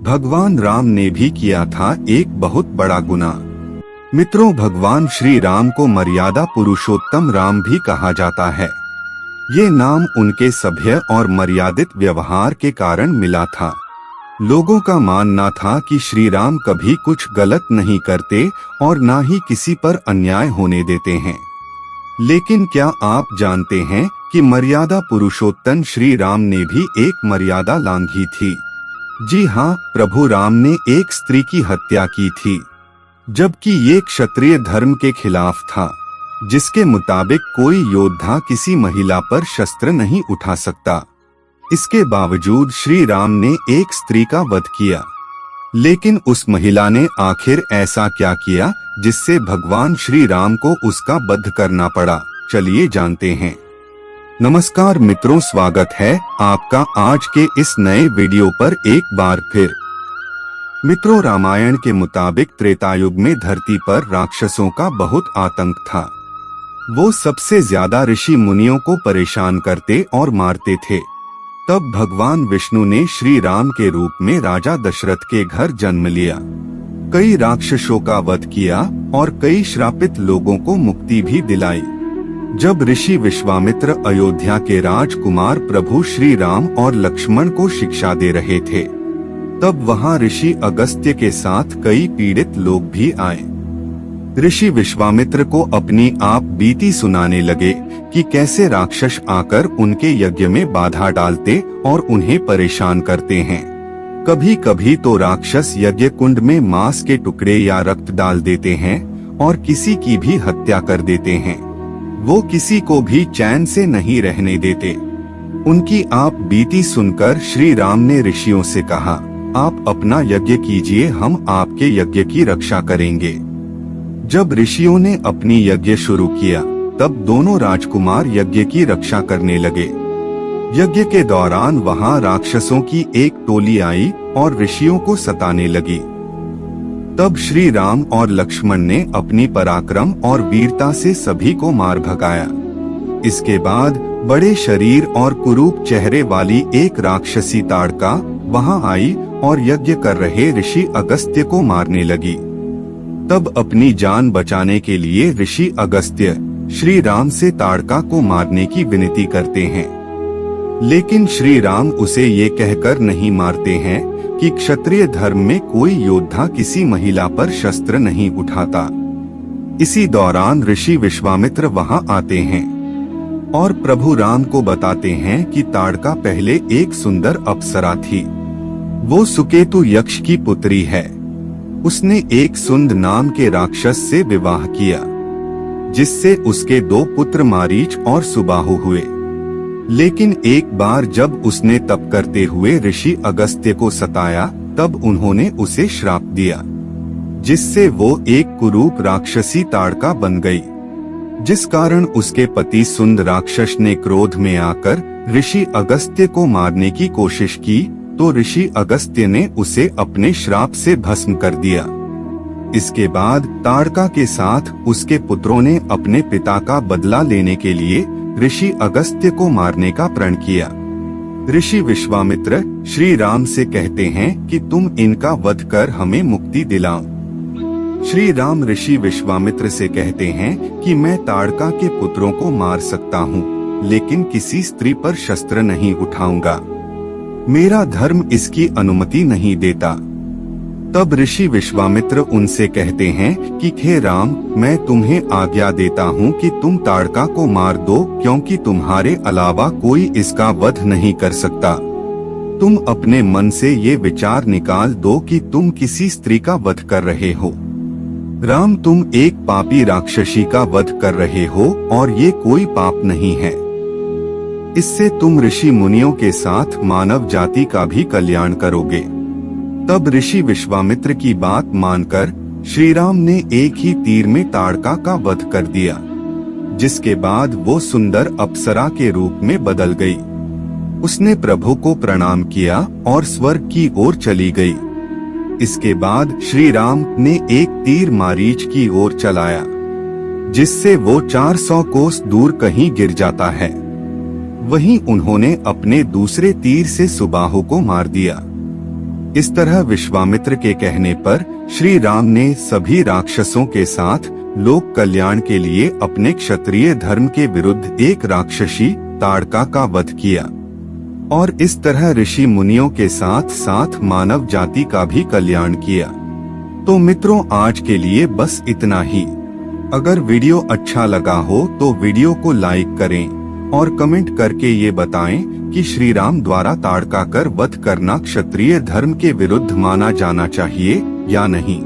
भगवान राम ने भी किया था एक बहुत बड़ा गुनाह। मित्रों, भगवान श्री राम को मर्यादा पुरुषोत्तम राम भी कहा जाता है। ये नाम उनके सभ्य और मर्यादित व्यवहार के कारण मिला था। लोगों का मानना था कि श्री राम कभी कुछ गलत नहीं करते और ना ही किसी पर अन्याय होने देते हैं। लेकिन क्या आप जानते हैं कि मर्यादा पुरुषोत्तम श्री राम ने भी एक मर्यादा लांघी थी? जी हाँ, प्रभु राम ने एक स्त्री की हत्या की थी, जबकि ये क्षत्रिय धर्म के खिलाफ था, जिसके मुताबिक कोई योद्धा किसी महिला पर शस्त्र नहीं उठा सकता। इसके बावजूद श्री राम ने एक स्त्री का वध किया। लेकिन उस महिला ने आखिर ऐसा क्या किया जिससे भगवान श्री राम को उसका वध करना पड़ा? चलिए जानते हैं। नमस्कार मित्रों, स्वागत है आपका आज के इस नए वीडियो पर एक बार फिर। मित्रों, रामायण के मुताबिक त्रेता युग में धरती पर राक्षसों का बहुत आतंक था। वो सबसे ज्यादा ऋषि मुनियों को परेशान करते और मारते थे। तब भगवान विष्णु ने श्री राम के रूप में राजा दशरथ के घर जन्म लिया। कई राक्षसों का वध किया और कई श्रापित लोगों को मुक्ति भी दिलाई। जब ऋषि विश्वामित्र अयोध्या के राजकुमार प्रभु श्री राम और लक्ष्मण को शिक्षा दे रहे थे, तब वहां ऋषि अगस्त्य के साथ कई पीड़ित लोग भी आए। ऋषि विश्वामित्र को अपनी आप बीती सुनाने लगे कि कैसे राक्षस आकर उनके यज्ञ में बाधा डालते और उन्हें परेशान करते हैं। कभी कभी तो राक्षस यज्ञ कुंड में मांस के टुकड़े या रक्त डाल देते हैं और किसी की भी हत्या कर देते हैं। वो किसी को भी चैन से नहीं रहने देते। उनकी आप बीती सुनकर श्री राम ने ऋषियों से कहा, आप अपना यज्ञ कीजिए, हम आपके यज्ञ की रक्षा करेंगे। जब ऋषियों ने अपनी यज्ञ शुरू किया, तब दोनों राजकुमार यज्ञ की रक्षा करने लगे। यज्ञ के दौरान वहां राक्षसों की एक टोली आई और ऋषियों को सताने लगी। तब श्री राम और लक्ष्मण ने अपनी पराक्रम और वीरता से सभी को मार भगाया। इसके बाद बड़े शरीर और कुरूप चेहरे वाली एक राक्षसी ताड़का वहां आई और यज्ञ कर रहे ऋषि अगस्त्य को मारने लगी। तब अपनी जान बचाने के लिए ऋषि अगस्त्य श्री राम से ताड़का को मारने की विनती करते हैं। लेकिन श्री राम उसे ये कहकर नहीं मारते हैं कि क्षत्रिय धर्म में कोई योद्धा किसी महिला पर शस्त्र नहीं उठाता। इसी दौरान ऋषि विश्वामित्र वहां आते हैं और प्रभु राम को बताते हैं कि ताड़का पहले एक सुंदर अप्सरा थी। वो सुकेतु यक्ष की पुत्री है। उसने एक सुंद नाम के राक्षस से विवाह किया, जिससे उसके 2 पुत्र मारीच और सुबाहु हुए। लेकिन एक बार जब उसने तप करते हुए ऋषि अगस्त्य को सताया, तब उन्होंने उसे श्राप दिया, जिससे वो एक कुरूप राक्षसी ताड़का बन गई। जिस कारण उसके पति सुंद राक्षस ने क्रोध में आकर ऋषि अगस्त्य को मारने की कोशिश की, तो ऋषि अगस्त्य ने उसे अपने श्राप से भस्म कर दिया। इसके बाद ताड़का के साथ उसके पुत्रों ने अपने पिता का बदला लेने के लिए ऋषि अगस्त्य को मारने का प्रण किया। ऋषि विश्वामित्र श्री राम से कहते हैं कि तुम इनका वध कर हमें मुक्ति दिलाओ। श्री राम ऋषि विश्वामित्र से कहते हैं कि मैं ताड़का के पुत्रों को मार सकता हूँ, लेकिन किसी स्त्री पर शस्त्र नहीं उठाऊंगा। मेरा धर्म इसकी अनुमति नहीं देता। तब ऋषि विश्वामित्र उनसे कहते हैं कि हे राम, मैं तुम्हें आज्ञा देता हूँ कि तुम ताड़का को मार दो, क्योंकि तुम्हारे अलावा कोई इसका वध नहीं कर सकता। तुम अपने मन से ये विचार निकाल दो कि तुम किसी स्त्री का वध कर रहे हो। राम, तुम एक पापी राक्षसी का वध कर रहे हो और ये कोई पाप नहीं है। इससे तुम ऋषि मुनियों के साथ मानव जाति का भी कल्याण करोगे। तब ऋषि विश्वामित्र की बात मानकर श्री राम ने एक ही तीर में ताड़का का वध कर दिया, जिसके बाद वो सुंदर अप्सरा के रूप में बदल गई। उसने प्रभु को प्रणाम किया और स्वर्ग की ओर चली गई। इसके बाद श्री राम ने एक तीर मारीच की ओर चलाया, जिससे वो 400 कोस दूर कहीं गिर जाता है। वहीं उन्होंने अपने दूसरे तीर से सुबाहु को मार दिया। इस तरह विश्वामित्र के कहने पर श्री राम ने सभी राक्षसों के साथ लोक कल्याण के लिए अपने क्षत्रिय धर्म के विरुद्ध एक राक्षसी ताड़का का वध किया और इस तरह ऋषि मुनियों के साथ साथ मानव जाति का भी कल्याण किया। तो मित्रों, आज के लिए बस इतना ही। अगर वीडियो अच्छा लगा हो तो वीडियो को लाइक करें और कमेंट करके ये बताएं कि श्री राम द्वारा ताड़का कर वध करना क्षत्रिय धर्म के विरुद्ध माना जाना चाहिए या नहीं।